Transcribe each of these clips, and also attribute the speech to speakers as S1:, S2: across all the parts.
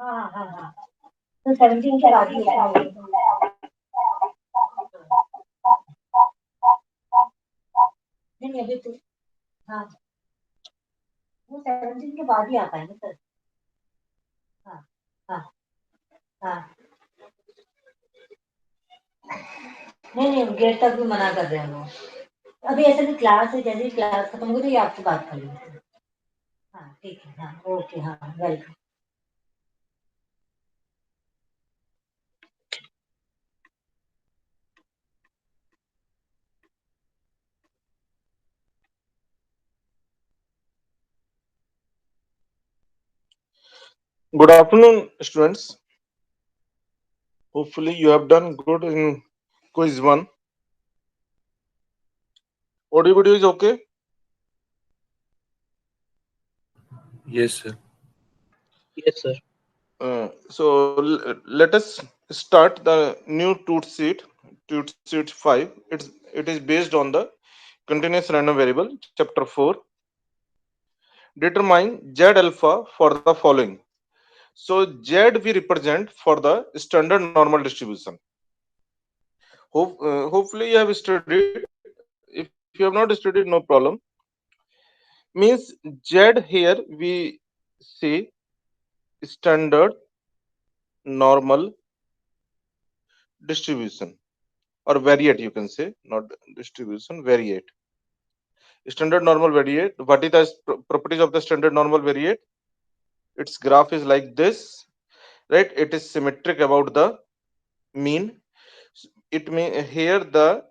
S1: हाँ हाँ हाँ, तो 17 के बाद ही होता है ये। नहीं नहीं, अभी तो हाँ, वो 17 के बाद ही आता है ना सर। हाँ हाँ हाँ। नहीं नहीं, गेट तक भी मना कर रहे हैं वो। अभी ऐसे भी क्लास है, जैसे ही क्लास खत्म होगी तो ये आपसे बात कर लेंगे। हाँ ठीक है, हाँ ओके, हाँ welcome.
S2: Good afternoon, students. Hopefully, you have done good in quiz one. Audio video is okay.
S3: Yes, sir.
S4: Yes, sir.
S2: Let us start the new tooth sheet 5. It is based on the continuous random variable, chapter 4. Determine Z alpha for the following. So, Z we represent for the standard normal distribution. Hopefully, you have studied. If you have not studied, no problem. Means Z here we see standard normal distribution or variate, you can say, not distribution, variate. Standard normal variate. What is the properties of the standard normal variate? Its graph is like this, right? It is symmetric about the mean. It may here the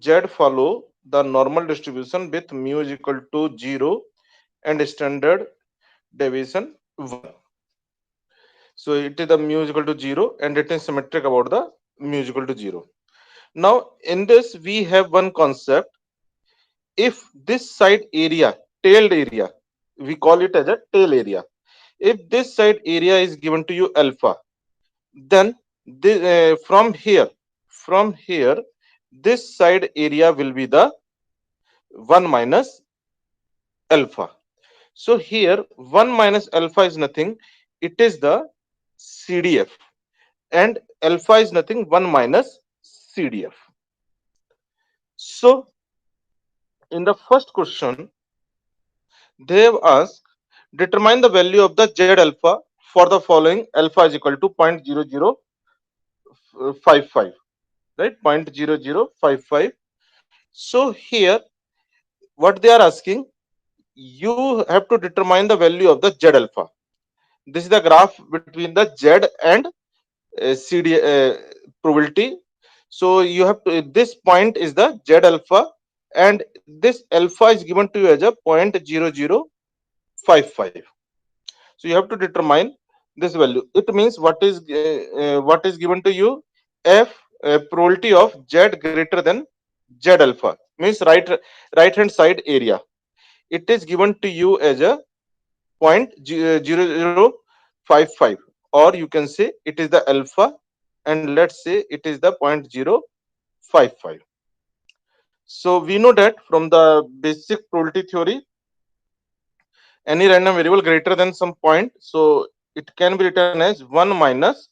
S2: Z follow the normal distribution with mu is equal to 0 and standard deviation 1. So it is the mu is equal to 0 and it is symmetric about the mu is equal to 0. Now in this we have one concept. If this side area, tailed area, we call it as a tail area. If this side area is given to you alpha, then from here, this side area will be the 1 minus alpha. So here 1 minus alpha is nothing, it is the CDF, and alpha is nothing, 1 minus CDF. So in the first question, they have asked determine the value of the Z alpha for the following. Alpha is equal to 0.0055, right? 0.0055. So here, what they are asking, you have to determine the value of the Z alpha. This is the graph between the Z and CD probability. So you have to, this point is the Z alpha, and this alpha is given to you as a 0.0055. So you have to determine this value. It means what is given to you, f probability of Z greater than Z alpha, means right hand side area. It is given to you as a 0.0055, or you can say it is the alpha, and let's say it is the 0.055. So we know that from the basic probability theory, any random variable greater than some point, so it can be written as 1 minus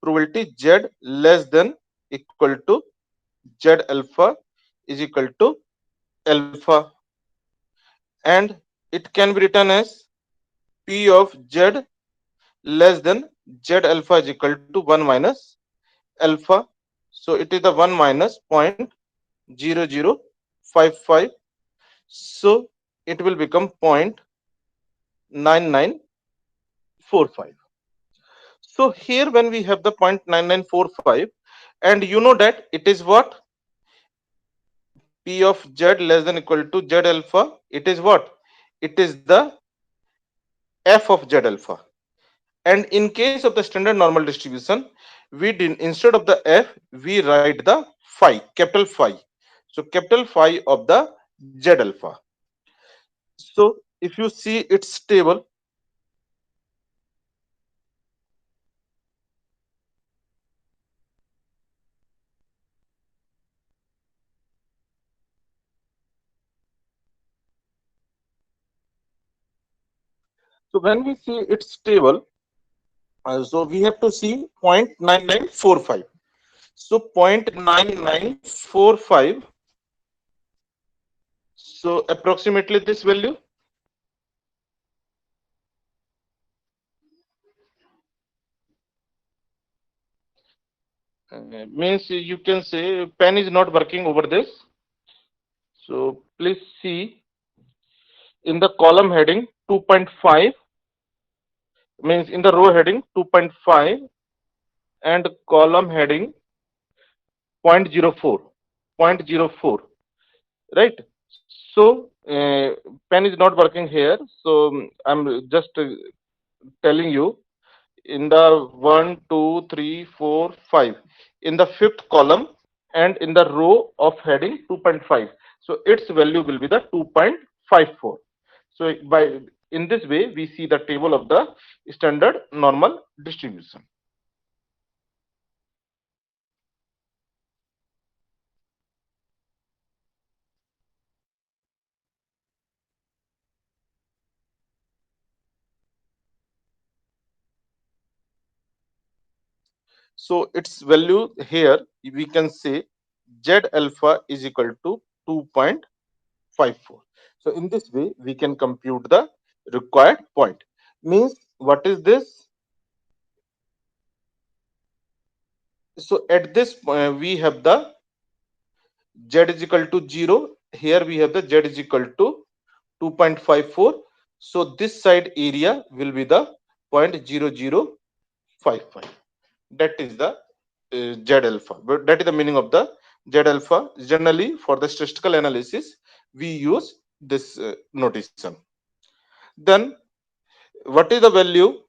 S2: probability Z less than equal to Z alpha is equal to alpha, and it can be written as P of Z less than Z alpha is equal to 1 minus alpha. So it is the 1 minus 0.0055. So it will become 0.9945. So here when we have the 0.9945, and you know that it is what? P of Z less than equal to Z alpha. It is what? It is the f of Z alpha. And in case of the standard normal distribution, we did, instead of the f, we write the phi, capital phi. So capital phi of the Z alpha. So if you see its table, so when we see its table, So we have to see 0.9945. So 0.9945. So approximately this value. Means you can say pen is not working over this. So please see in the column heading 2.5, means in the row heading 2.5 and column heading 0.04, 0.04, right? So pen is not working here. So I'm just telling you in the 1, 2, 3, 4, 5, in the fifth column and in the row of heading 2.5. So its value will be the 2.54. So by in this way we see the table of the standard normal distribution. So its value here we can say Z alpha is equal to 2.54. So in this way we can compute the required point. Means what is this? So at this point we have the Z is equal to 0. Here we have the Z is equal to 2.54. So this side area will be the 0.0055. That is the Z alpha. But that is the meaning of the Z alpha. Generally, for the statistical analysis, we use this notation. Then, what is the value?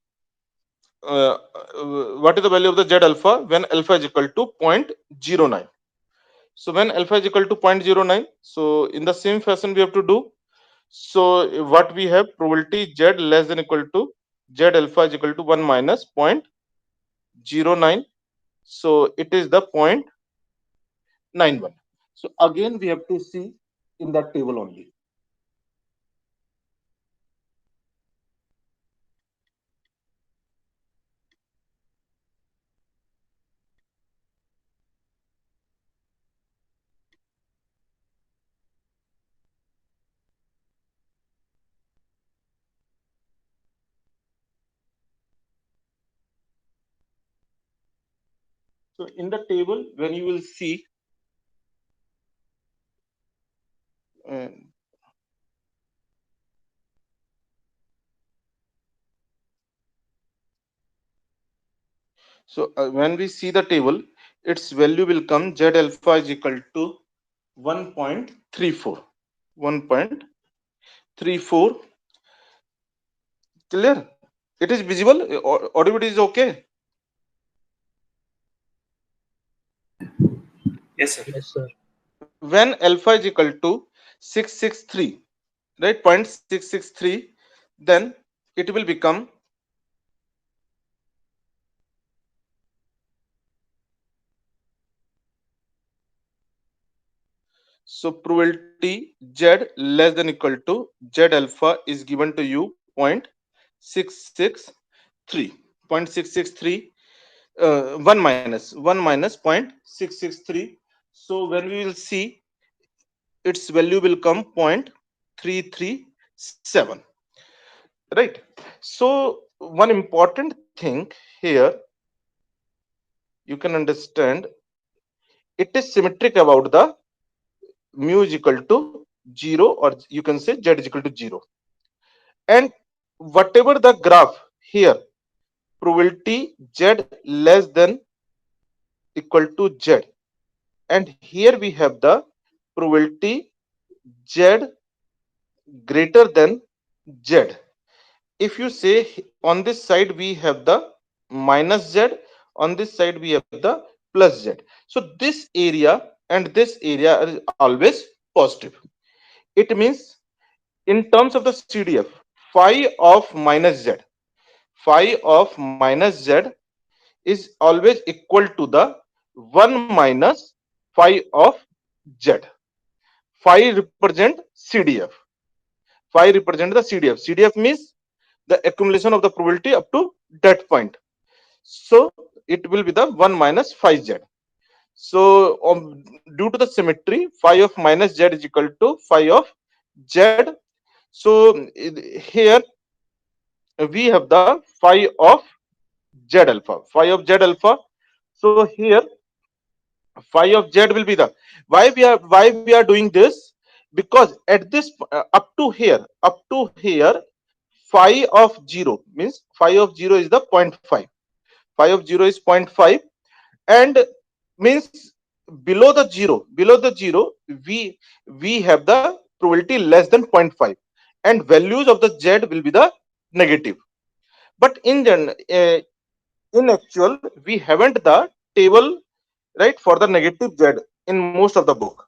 S2: What is the value of the Z alpha when alpha is equal to 0.09? So when alpha is equal to 0.09, so in the same fashion we have to do. So what we have, probability Z less than equal to Z alpha is equal to 1 minus 0.09. So it is the 0.91. So again we have to see in that table only. So in the table, when you will see uh, when we see the table, its value will come Z alpha is equal to 1.34. 1.34. Clear? It is visible. Audibility is okay.
S3: Yes, sir.
S4: Yes, sir.
S2: When alpha is equal to 663, right? 0.663, then it will become so probability Z less than equal to Z alpha is given to you 0.663. 0.663 1 minus 0.663. So when we will see its value will come 0.337, right? So one important thing here you can understand, it is symmetric about the mu is equal to 0, or you can say Z is equal to 0. And whatever the graph here, probability Z less than equal to Z, and here we have the probability Z greater than Z. If you say on this side we have the minus Z, on this side we have the plus Z. So this area and this area is always positive. It means in terms of the CDF, phi of minus Z, phi of minus Z is always equal to the 1 minus phi of Z. Phi represent CDF. Phi represent the CDF. CDF means the accumulation of the probability up to that point. So it will be the 1 minus phi z. So due to the symmetry, phi of minus z is equal to phi of z. So here we have the phi of z alpha, phi of z alpha. So here phi of z will be the, why we are doing this, because at this up to here phi of 0 means phi of 0 is the 0.5, phi of 0 is 0.5, and means below the zero we have the probability less than 0.5, and values of the z will be the negative. But in actual we haven't the table, right, for the negative z in most of the book.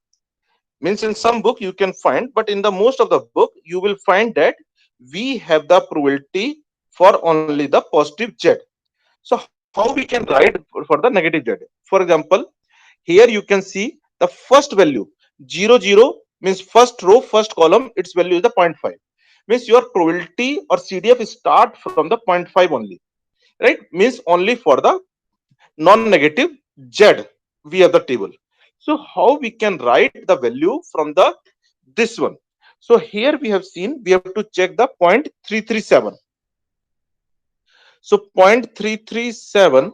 S2: Means in some book you can find, but in the most of the book you will find that we have the probability for only the positive z. So how we can write for the negative z? For example, here you can see the first value 0 0 means first row first column, its value is the 0.5, means your probability or CDF start from the 0.5 only, right? Means only for the non-negative z we have the table. So how we can write the value from the this one? So here we have seen we have to check the 0.337. So 0.337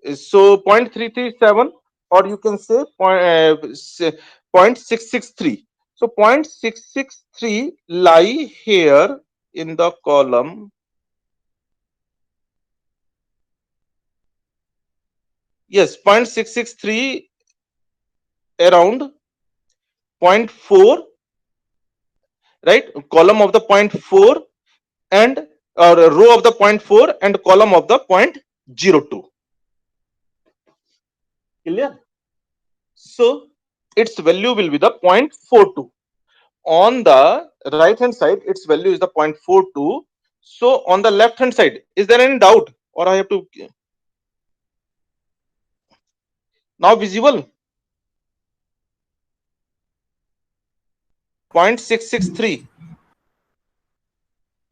S2: is, so 0.337, or you can say 0.663. So 0.663 lie here in the column. Yes, 0.663 around 0.4, right? Column of the 0.4 and or a row of the 0.4 and column of the 0.02. Clear? So its value will be the 0.42. On the right hand side, its value is the 0.42. So on the left hand side, is there any doubt, or I have to now visible? 0.663.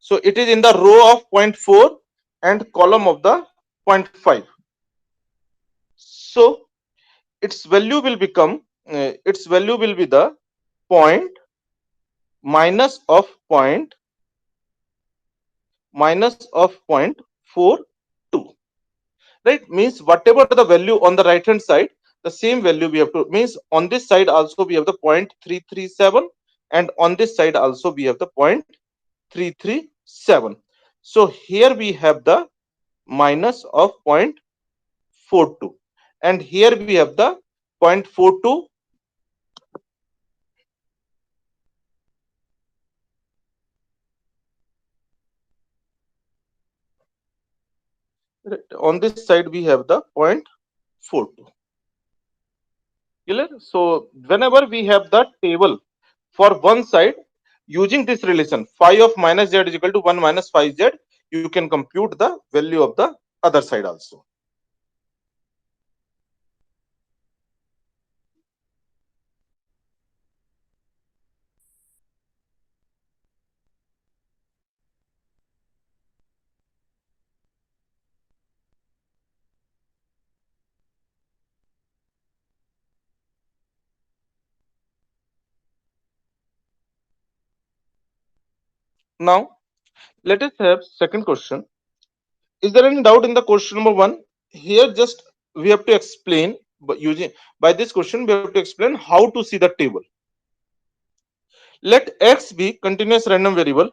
S2: So it is in the row of 0.4 and column of the 0.5. So its value will become its value will be the point minus of point minus of 0.42, right? Means whatever the value on the right hand side, the same value we have to, means on this side also we have the 0.337, and on this side also we have the 0.337. So here we have the minus of 0.42, and here we have the 0.42. On this side we have the 0.42. Clear? So whenever we have the table for one side, using this relation phi of minus z is equal to 1 minus phi z, you can compute the value of the other side also. Now let us have second question. Is there any doubt in the question number 1? Here just we have to explain, but using by this question we have to explain how to see the table. Let x be continuous random variable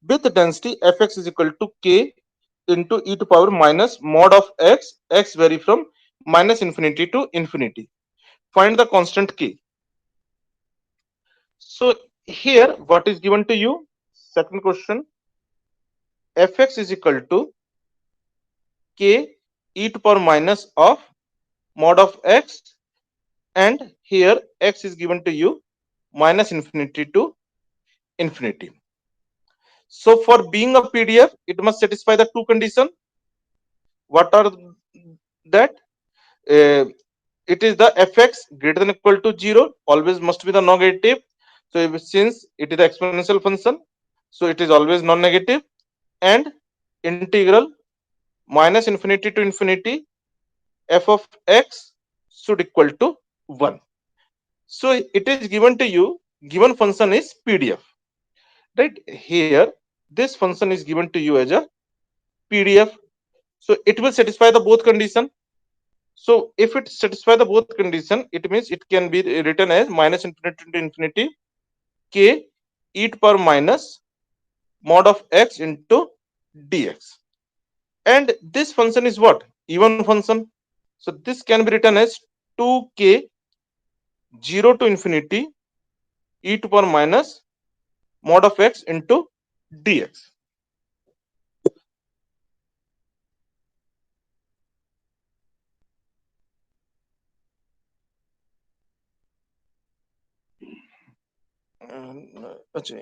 S2: with density fx is equal to k into e to power minus mod of x vary from minus infinity to infinity. Find the constant k. So here what is given to you? Second question, fx is equal to k e to power minus of mod of x, and here x is given to you minus infinity to infinity. So for being a PDF, it must satisfy the two conditions. What are that? It is the fx greater than equal to 0, always must be the negative. So since it is the exponential function, so it is always non-negative, and integral minus infinity to infinity f of x should equal to 1. So it is given to you, given function is PDF, right? Here this function is given to you as a PDF, so it will satisfy the both condition. So if it satisfy the both condition, it means it can be written as minus infinity to infinity k e to power minus mod of x into dx. And this function is what? Even function. So this can be written as 2k 0 to infinity e to power minus mod of x into dx.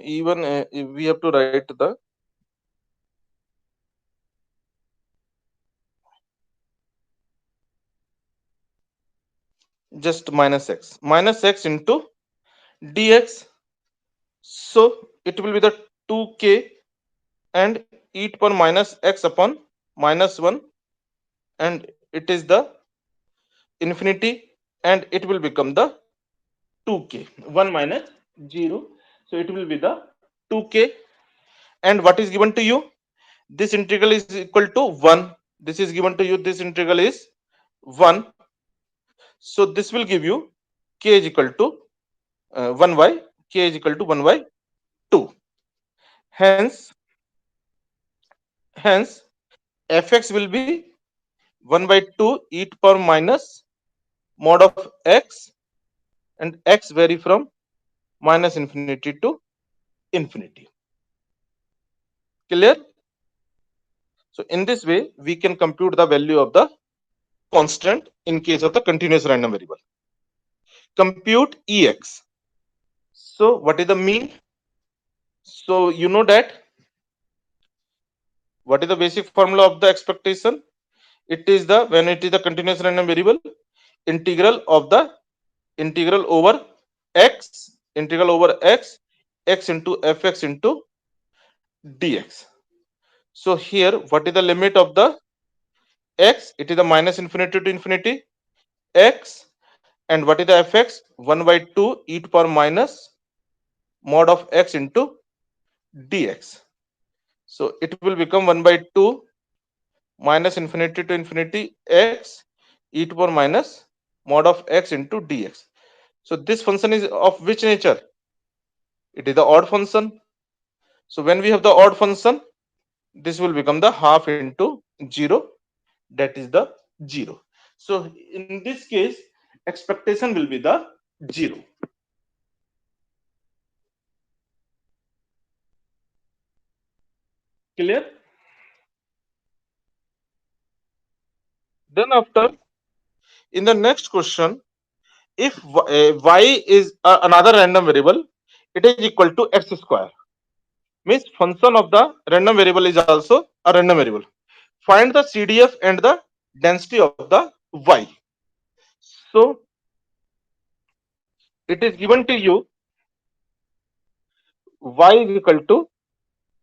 S2: Even we have to write the just minus x into dx. So it will be the 2k and e to power minus x upon minus 1, and it is the infinity, and it will become the 2k 1 minus 0. So it will be the 2k, and what is given to you? This integral is equal to 1. This is given to you, this integral is 1. So this will give you k is equal to 1 by k is equal to 1 by 2. Hence fx will be 1 by 2 e to power minus mod of x, and x vary from minus infinity to infinity. Clear? So in this way we can compute the value of the constant in case of the continuous random variable. Compute ex. So what is the mean? So you know that what is the basic formula of the expectation? It is the, when it is the continuous random variable, integral of the integral over x x into fx into dx. So here what is the limit of the x? It is the minus infinity to infinity x, and what is the fx? 1 by 2 e to power minus mod of x into dx. So it will become 1 by 2 minus infinity to infinity x e to power minus mod of x into dx. So this function is of which nature? It is the odd function. So when we have the odd function, this will become the half into 0, that is the 0. So in this case expectation will be the 0. Clear? Then after, in the next question, if y is another random variable, it is equal to x square, means function of the random variable is also a random variable. Find the CDF and the density of the y. So it is given to you y is equal to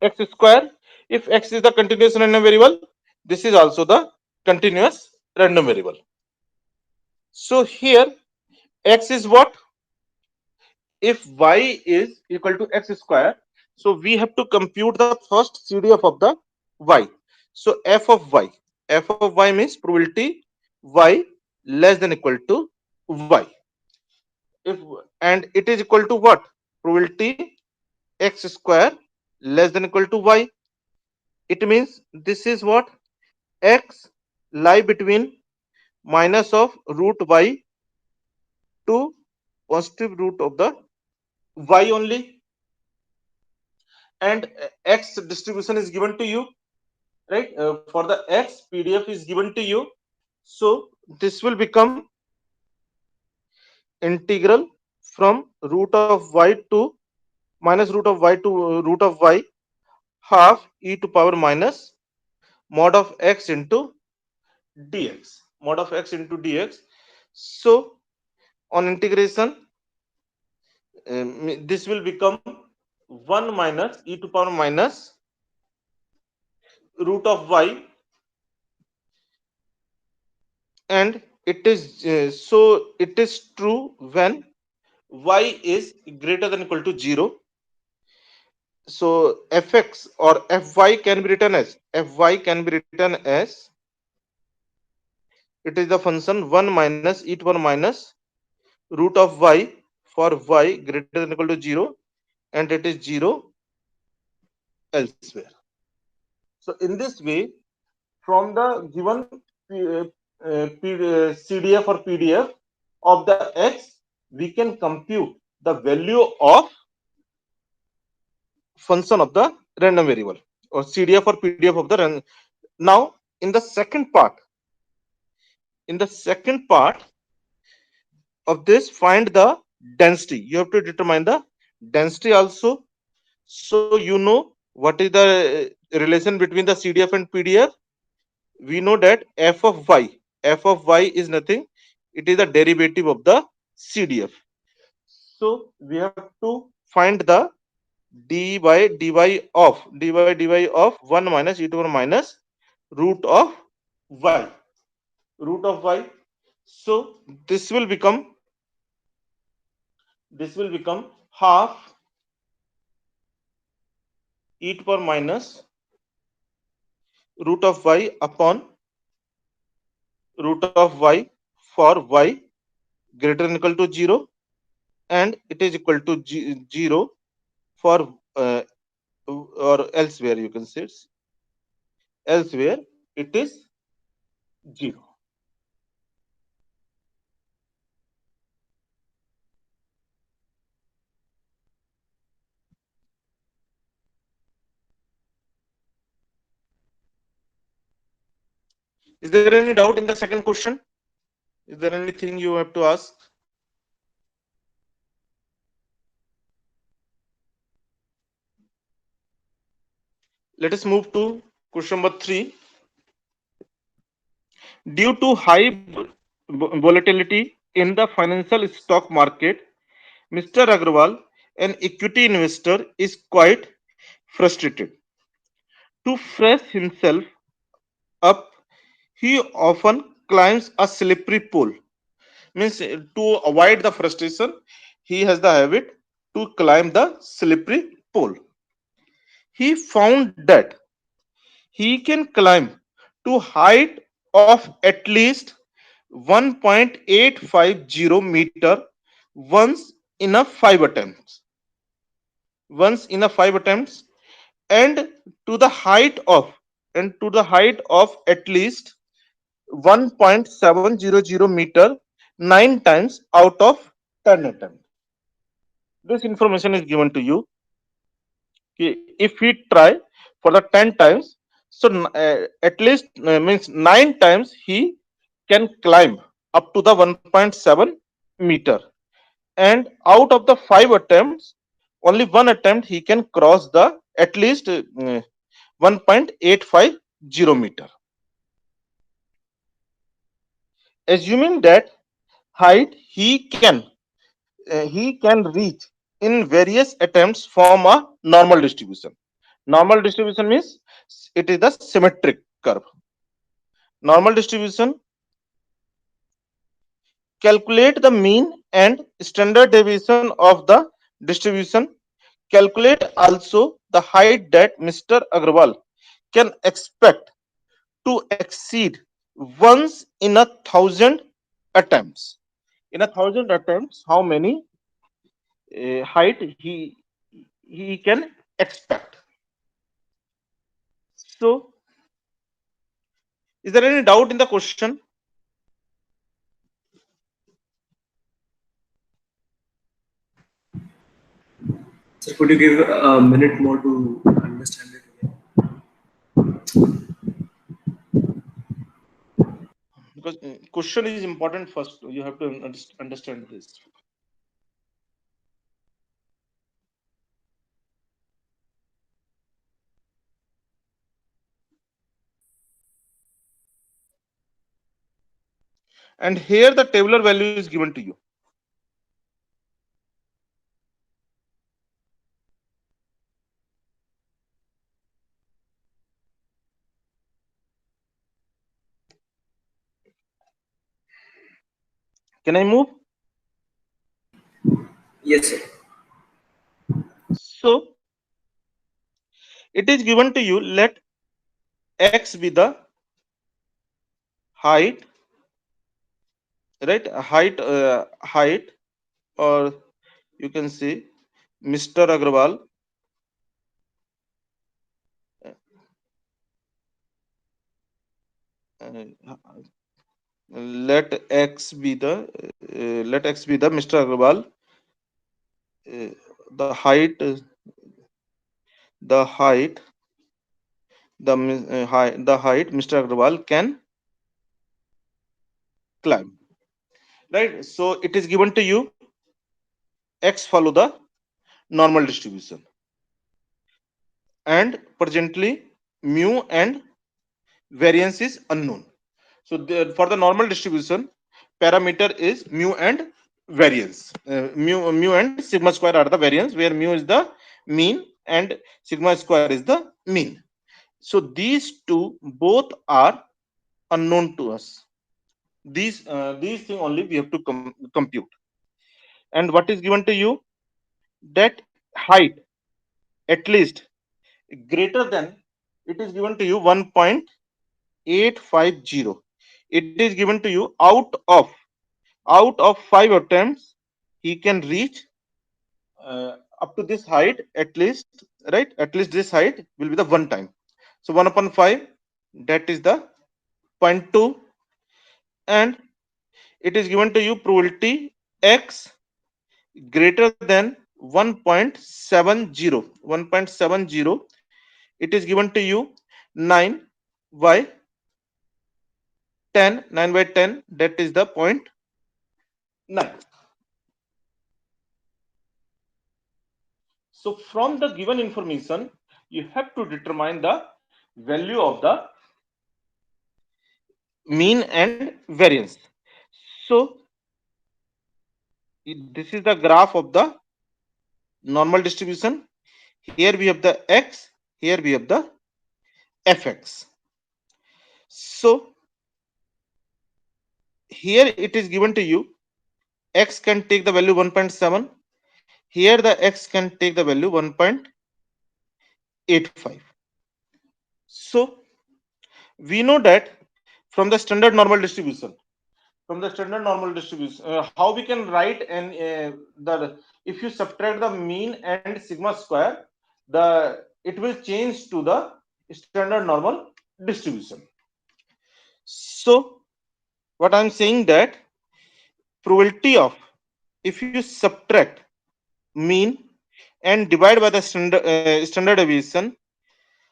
S2: x square. If x is the continuous random variable, this is also the continuous random variable. So here x is what? If y is equal to x square, so we have to compute the first CDF of the y. So f of y means probability y less than equal to y. If, and it is equal to what? Probability x square less than equal to y. It means this is what? X lie between minus of root y to positive root of the y only, and x distribution is given to you, right? For the x, PDF is given to you. So this will become integral from root of y to minus root of y to root of y half e to power minus mod of x into dx. Mod of x into dx. So on integration, this will become 1 minus e to power minus root of y and it is so it is true when y is greater than equal to 0. So fx or fy can be written as it is the function 1 minus e to the power minus root of y for y greater than equal to 0, and it is 0 elsewhere. So in this way, from the given CDF or PDF of the x, we can compute the value of function of the random variable or CDF or PDF of the random. Now, in the second part of this, find the density. You have to determine the density also. So you know what is the relation between the CDF and PDF. We know that f of y is nothing. It is the derivative of the CDF. So we have to find the dy of 1 minus e to the power minus root of y. Root of y. So this will become half e to the power minus root of y upon root of y for y greater than equal to 0, and it is equal to 0 for or elsewhere, you can say it's elsewhere it is 0. Is there any doubt in the second question? Is there anything you have to ask? Let us move to question number 3. Due to high volatility in the financial stock market, Mr. Agrawal, an equity investor, is quite frustrated. To fresh himself up, he often climbs a slippery pole. Means to avoid the frustration, he has the habit to climb the slippery pole. He found that he can climb to height of at least 1.850 meter once in a 5 attempts, and to the height of at least 1.700 meter 9 times out of 10 attempts. This information is given to you. If we try for the 10 times, so at least means 9 times he can climb up to the 1.7 meter, and out of the 5 attempts, only one attempt he can cross the at least 1.850 meter. Assuming that height he can reach in various attempts from a normal distribution. Normal distribution means it is the symmetric curve. Normal distribution, calculate the mean and standard deviation of the distribution. Calculate also the height that Mr. Agrawal can expect to exceed once in a thousand attempts. In a thousand attempts, how many height he can expect. So, is there any doubt in the question?
S3: Sir, could you give a minute more to understand it again?
S2: Because question is important first. You have to understand this. And here the tabular value is given to you. Can I move?
S3: Yes, sir.
S2: So it is given to you, let x be the height, right? Height, or you can say Mr. Agrawal uh, let x be the Mr. Agrawal, the height, the height the height Mr. Agrawal can climb, right? So it is given to you, x follow the normal distribution, and presently mu and variance is unknown. So for the normal distribution, parameter is mu and variance. Mu and sigma square are the variance, where mu is the mean and sigma square is the mean. So these two both are unknown to us. These thing only we have to compute. And what is given to you, that height at least greater than, it is given to you 1.850. It is given to you out of 5 attempts he can reach up to this height, at least, right? At least this height will be the one time. So 1 upon 5, that is the 0.2. And it is given to you probability x greater than 1.70. 1.70, it is given to you 9 by 10. 9 by 10, that is the point 9. So from the given information, you have to determine the value of the mean and variance. So this is the graph of the normal distribution. Here we have the x, here we have the fx. So here it is given to you, x can take the value 1.7. Here the x can take the value 1.85. So we know that from the standard normal distribution, how we can write, and the if you subtract the mean and sigma square, the it will change to the standard normal distribution. So what I'm saying, that probability of, if you subtract mean and divide by the standard deviation,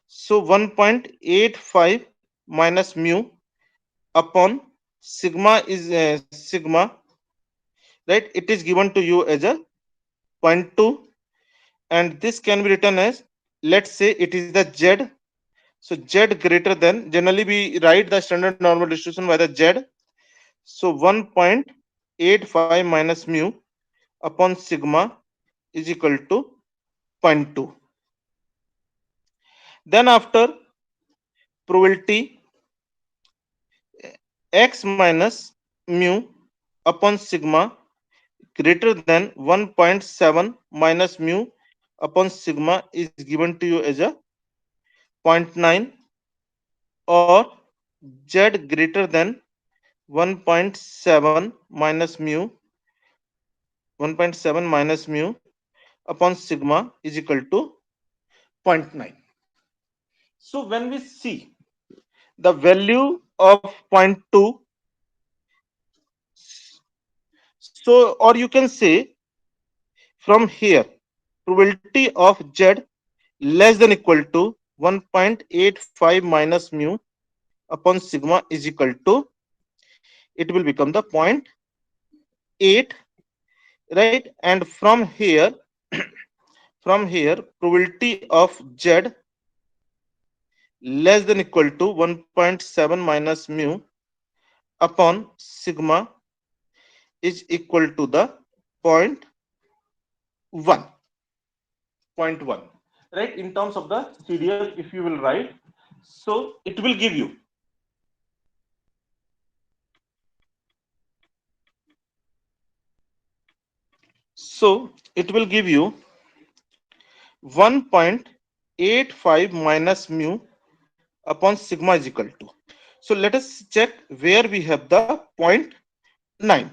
S2: so 1.85 minus mu upon sigma is sigma, right? It is given to you as a 0.2, and this can be written as, let's say it is the z. So z greater than, generally we write the standard normal distribution by the z. So 1.85 minus mu upon sigma is equal to 0.2. Then after, probability x minus mu upon sigma greater than 1.7 minus mu upon sigma is given to you as a 0.9, or z greater than 1.7 minus mu 1.7 minus mu upon sigma is equal to 0.9. So when we see the value of 0.2, so, or you can say from here, probability of z less than equal to 1.85 minus mu upon sigma is equal to, it will become the 0.8, right? And from here probability of z less than equal to 1.7 minus mu upon sigma is equal to the 0.1, right? In terms of the CDF, if you will write, so it will give you So it will give you 1.85 minus mu upon sigma is equal to. So let us check where we have the 0.9.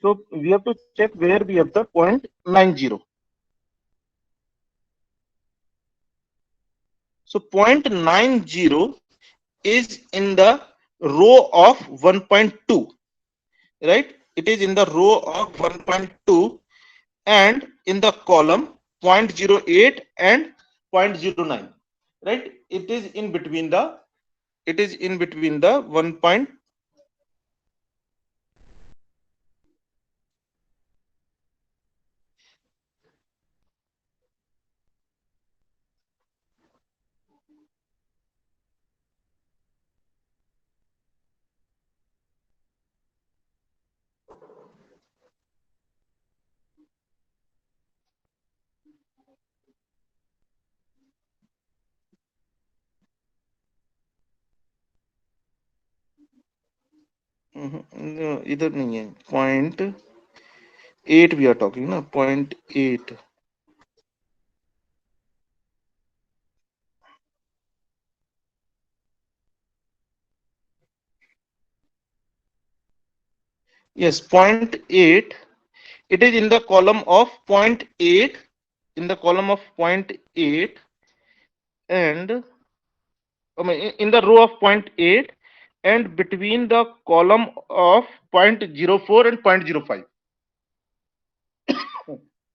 S2: So we have to check where we have the 0.90. So 0.90 is in the row of 1.2, right? It is in the row of 1.2 and in the column 0.08 and 0.09, right? It is in between the 1. इधर नहीं है, 0.8 we are talking ना, 0.8. Yes, 0.8. It is in the column of 0.8, in the column of 0.8 and in the row of 0.8 and between the column of 0.04 and 0.05,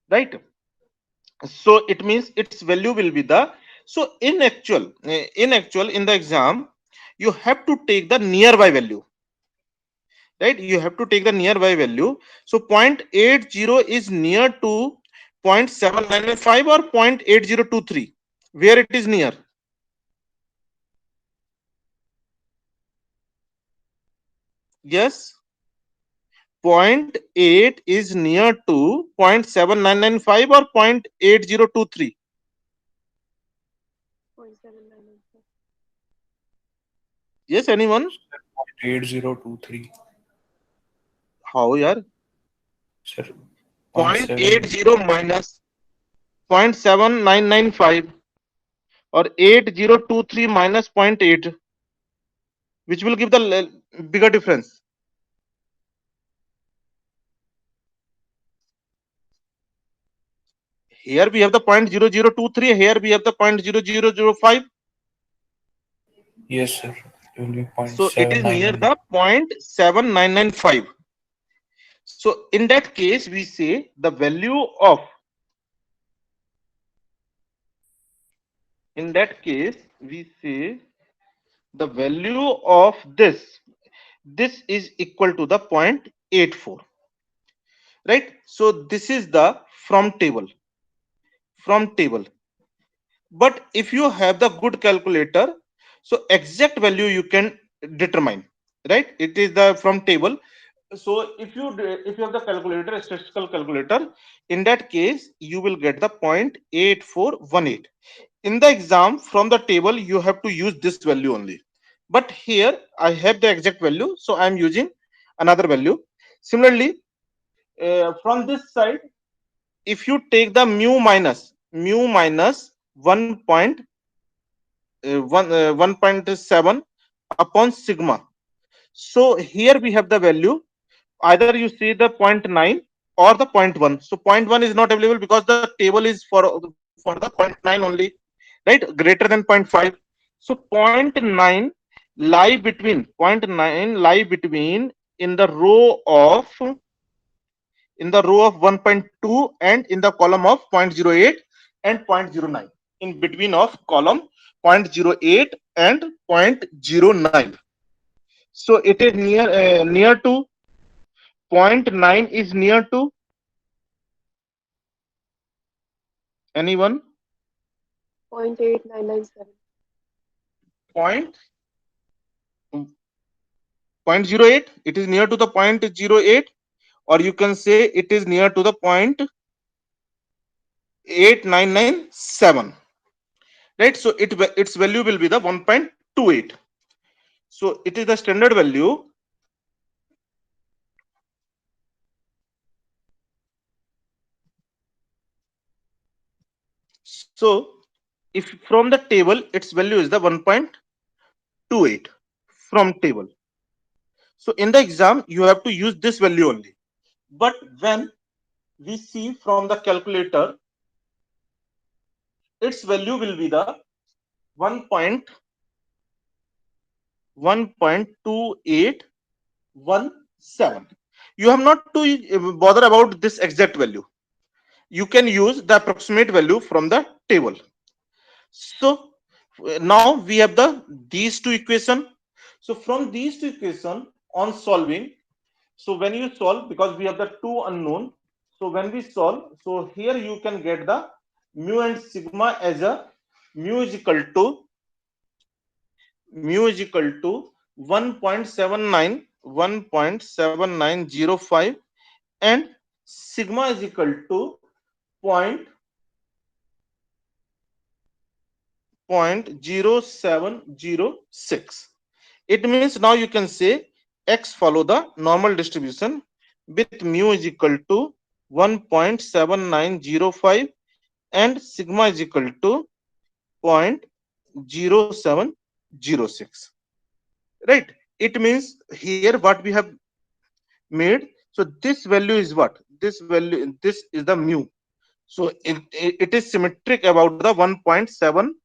S2: right? So it means its value will be the, so in actual in the exam you have to take the nearby value, right? You have to take the nearby value. So 0.80 is near to 0.7995 or 0.8023, where it is near. Yes, 0.8 is near to 0.7995 or 0.8023.
S5: 0.7995.
S2: Yes, anyone?
S6: 8023.
S2: How, yaar?
S6: Sir,
S2: 0.80 minus 0.7995 or 8023 minus 0.8, which will give the bigger difference. Here we have the 0.0023, here we have the 0.0005.
S6: Yes, sir. It will be
S2: So it is near
S6: 0.79.
S2: the 0.7995. So in that case, we say the value of, in that case, we say the value of this is equal to the 0.84, right? So this is the from table. But if you have the good calculator, so exact value you can determine, right? It is the from table. So if you have the calculator, a statistical calculator, in that case you will get the 0.8418. In the exam, from the table you have to use this value only, but here I have the exact value, so I am using another value. Similarly, from this side, if you take the mu minus 1.7 upon sigma, so here we have the value. Either you see the 0.9 or the 0.1. So 0.1 is not available because the table is for the 0.9 only, right? Greater than 0.5. So 0.9 lie between 0.9 lie between in the row of 1.2 and in the column of 0.08 and 0.09, in between of column 0.08 and 0.09. So it is near to 0.9 is near to anyone?
S5: 0.8997.
S2: Point 0.08. It is near to the 0.08 or you can say it is near to the point 8997, right? So its value will be the 1.28. So it is the standard value. So if from the table its value is the 1.28 from table. So in the exam you have to use this value only. But when we see from the calculator, its value will be the 1.2817. You have not to bother about this exact value. You can use the approximate value from the table. So now we have these two equation. So from these two equation on solving, so when you solve, because we have the two unknown, so when we solve, so here you can get the mu and sigma as a mu is equal to 1.7905 and sigma is equal to 0.0706. It means now you can say x follow the normal distribution with mu is equal to 1.7905 and sigma is equal to 0.0706, right? It means here what we have made, so this value is what, this is the mu. So it is symmetric about the 1.7,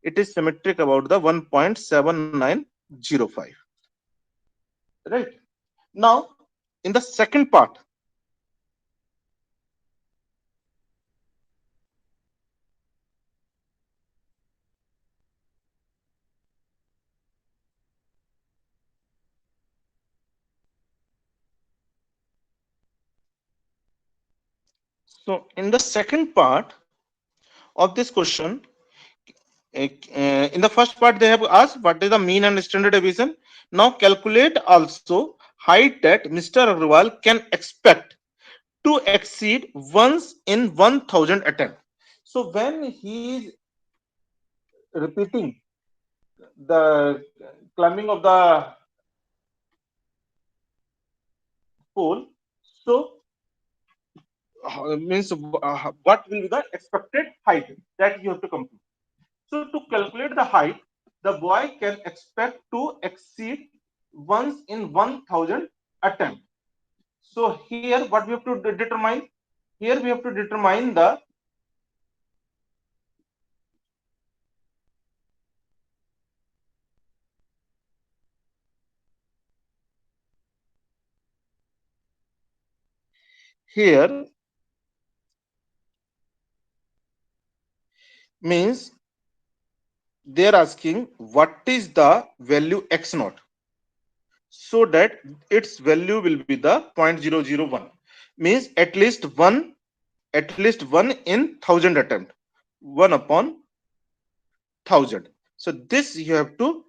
S2: it is symmetric about the 1.7905, right? Now in the second part, so in the second part of this question, in the first part they have asked what is the mean and standard deviation. Now calculate also height that Mr. Agarwal can expect to exceed once in 1000 attempt. So when he is repeating the climbing of the pole, so means what will be the expected height that you have to compute. So to calculate the height, the boy can expect to exceed once in 1000 attempt. So here what we have to determine, here we have to determine the here means they're asking what is the value x naught, so that its value will be the 0.001, means at least one in 1000 attempt, 1 upon 1000. So this you have to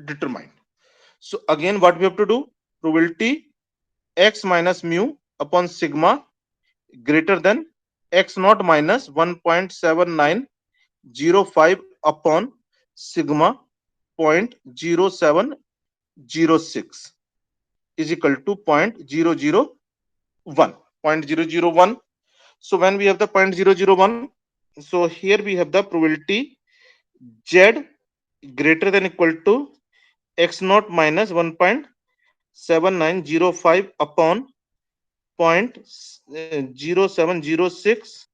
S2: determine. So again what we have to do, probability x minus mu upon sigma greater than x naught minus 1.7905 upon sigma 0.0706 is equal to 0.001. So when we have the 0.001, so here we have the probability z greater than equal to x naught minus 1.7905 upon 0.0706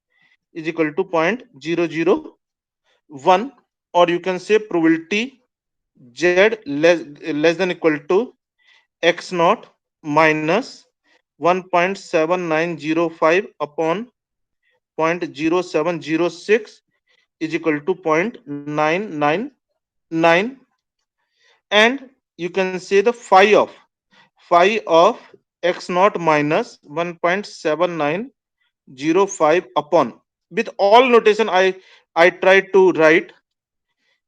S2: is equal to 0.001, or you can say probability z less than equal to x naught minus 1.7905 upon 0.0706 is equal to 0.999, and you can say the phi of x naught minus 1.7905 upon, with all notation I tried to write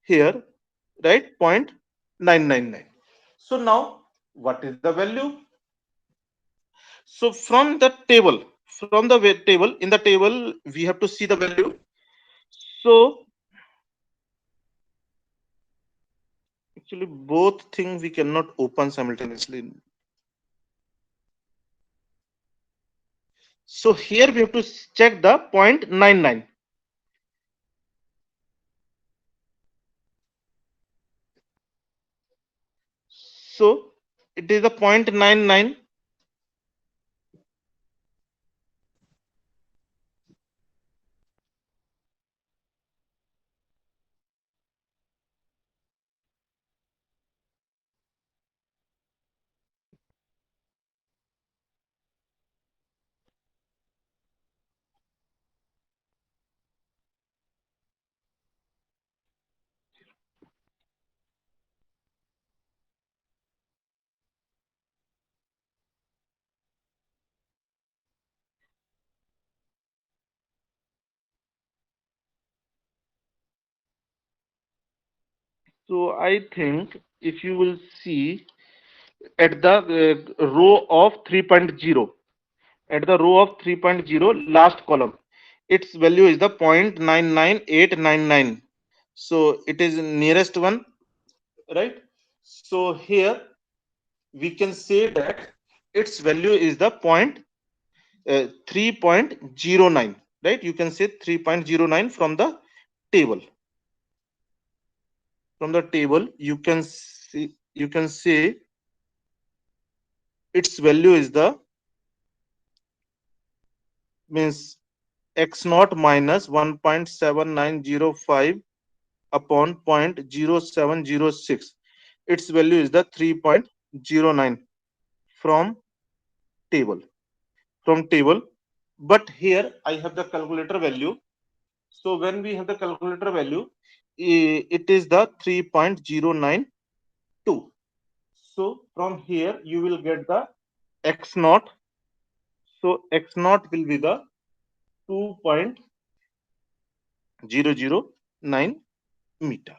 S2: here, right, 0.999. So now what is the value? So from the table, table, in the table, we have to see the value. So actually both things we cannot open simultaneously. So here we have to check the 0.99. So it is the 0.99. So I think if you will see at the row of 3.0, at the row of 3.0 last column, its value is the 0.99899. So it is nearest one, right? So here we can say that its value is the 3.09, right? You can say 3.09 from the table. From the table, you can say its value is the means x naught minus 1.7905 upon 0.0706. Its value is the 3.09 from table. But here I have the calculator value. So when we have the calculator value, it is the 3.092. So from here you will get the x naught. So x naught will be the 2.009 meter.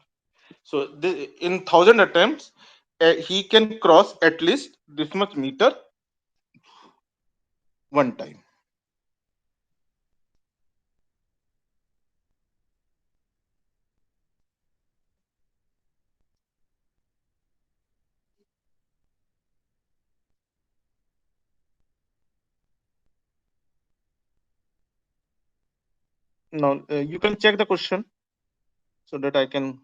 S2: So in 1,000 attempts, he can cross at least this much meter one time. Now you can check the question so that I can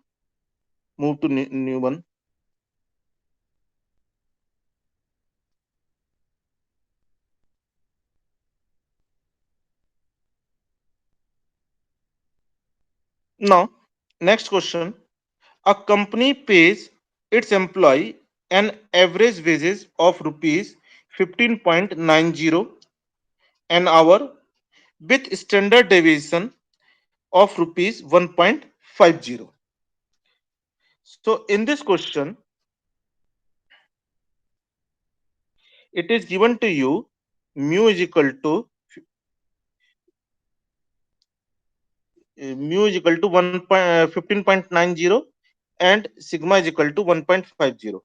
S2: move to new one. Now, next question. A company pays its employee an average wages of rupees 15.90 an hour with standard deviation of rupees 1.50. So in this question, it is given to you mu is equal to 15.90 and sigma is equal to 1.50.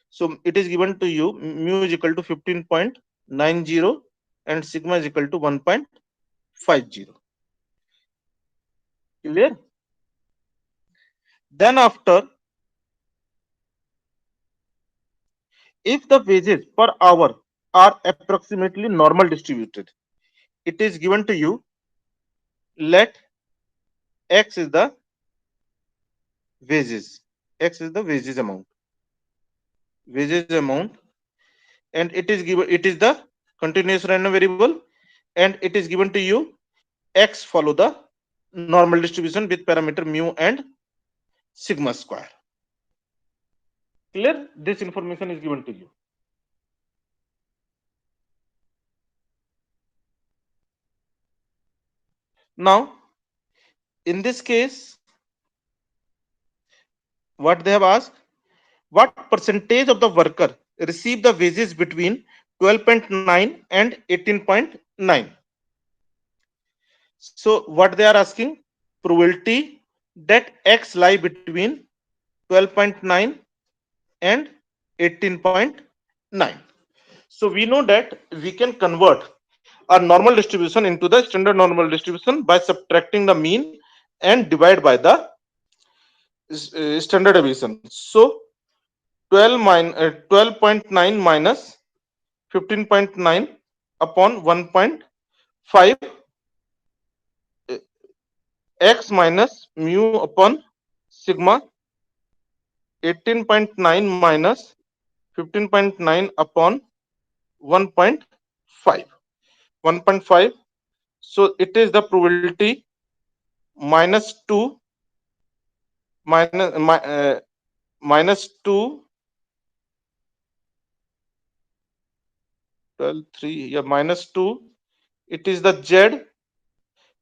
S2: So it is given to you mu is equal to 15.90 and sigma is equal to 1.50. Clear? Then after, if the wages per hour are approximately normal distributed, it is given to you, let x is the wages. X is the wages amount. And it is the continuous random variable, and it is given to you x follow the normal distribution with parameter mu and sigma square. Clear? This information is given to you. Now, in this case, what they have asked, what percentage of the worker receive the wages between 12.9 and 18.9? So what they are asking, probability that x lie between 12.9 and 18.9. So we know that we can convert a normal distribution into the standard normal distribution by subtracting the mean and divide by the standard deviation. So 12.9 minus 15.9 upon 1.5 x minus mu upon sigma 18.9 minus 15.9 upon 1.5. 1.5. So it is the probability minus 2 minus 2 12 3, yeah, minus 2. It is the z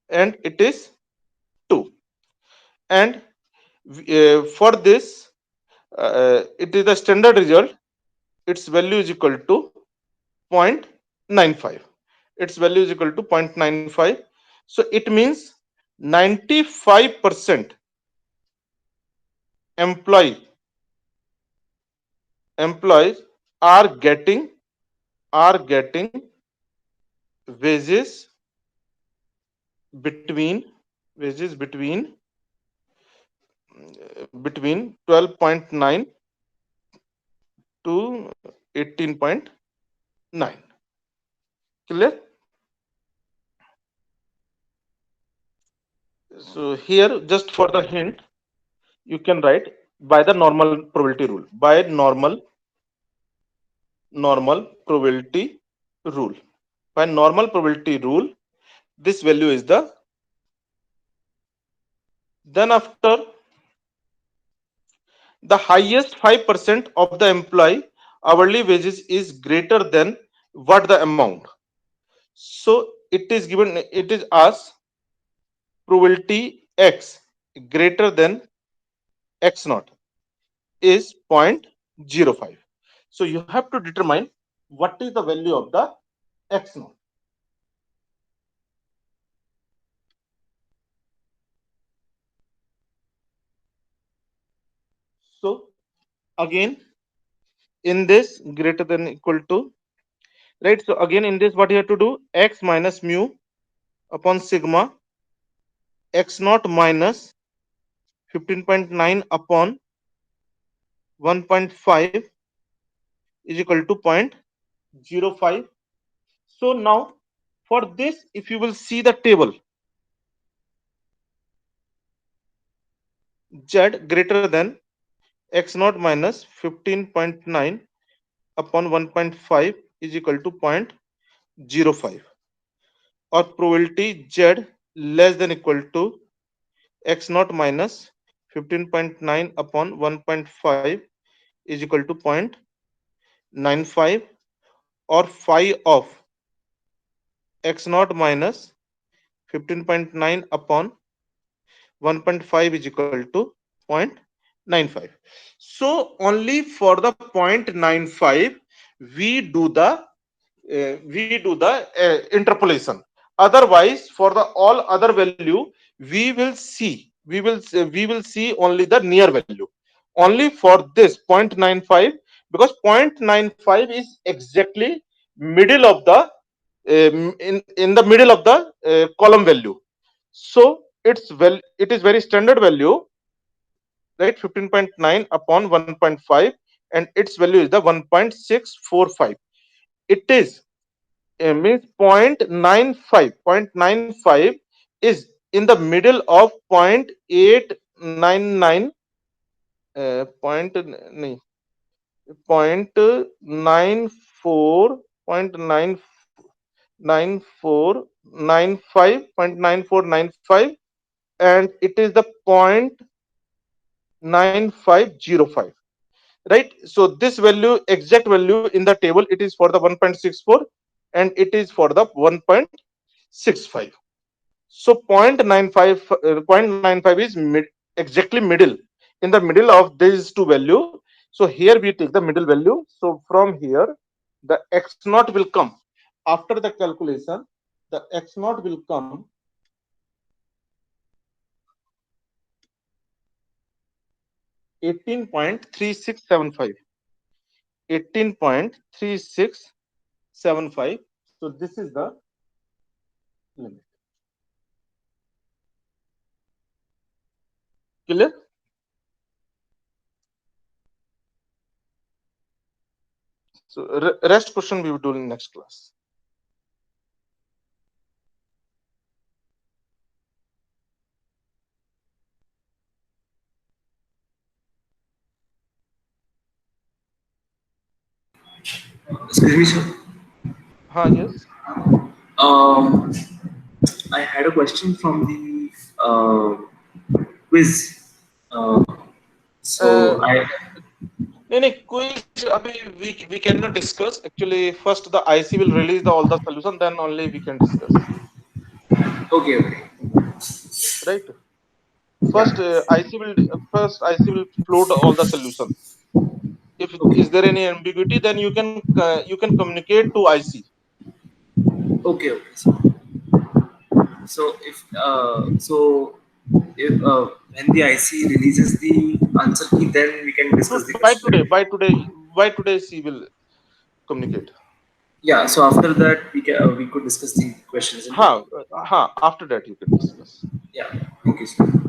S2: and it is 2. And for this, it is the standard result. Its value is equal to 0.95. Its value is equal to 0.95. So it means 95% employees are getting wages between between 12.9 to 18.9. Clear? So here, just for the hint, you can write by the normal probability rule. By normal probability rule. By normal probability rule, this value is the. Then after, the highest 5% of the employee hourly wages is greater than what the amount. So it is given. It is as probability x greater than x naught is 0.05. So you have to determine what is the value of the x naught. So again, in this greater than equal to, right? So again, in this, what you have to do, x minus mu upon sigma x naught minus 15.9 upon 1.5 is equal to 0.05. So now for this, if you will see the table, z greater than x naught minus 15.9 upon 1.5 is equal to 0.05, or probability z less than equal to x naught minus 15.9 upon 1.5 is equal to 0.95, or phi of x naught minus 15.9 upon 1.5 is equal to 0.95. So only for the 0.95 we do the interpolation. Otherwise, for the all other value, we will see only the near value. Only for this 0.95, because 0.95 is exactly middle of the in the middle of the column value. So it is very standard value, right? 15.9 upon 1.5, and its value is the 1.645. It is means 0.95 is in the middle of 0.899 point nahi, 0.94 0.9495 and it is the 0.9505, right? So this value, exact value in the table, it is for the 1.64 and it is for the 1.65. So 0.95 is exactly middle, in the middle of these two value. So here we take the middle value. So from here the x naught will come after the calculation. The x naught will come 18.3675. 18.3675. 0.75. So this is the limit. Clear? So rest question we will do in next class.
S3: Excuse me, sir.
S2: Yes.
S3: Um, I had a question from the quiz. Uh, so I
S2: No, quiz. We cannot discuss. Actually, first the IC will release all the solution, then only we can discuss.
S3: okay.
S2: Right.
S3: Yeah.
S2: First IC will float all the solution. If
S3: Okay.
S2: is there any ambiguity, then you can communicate to IC.
S3: Okay. So if when the IC releases the answer key, then we can
S2: No,
S3: discuss the question. Right?
S2: by today, C will communicate.
S3: Yeah. So after that, we could discuss the question, isn't it?
S2: After that you can discuss.
S3: Yeah. Thank you, sir.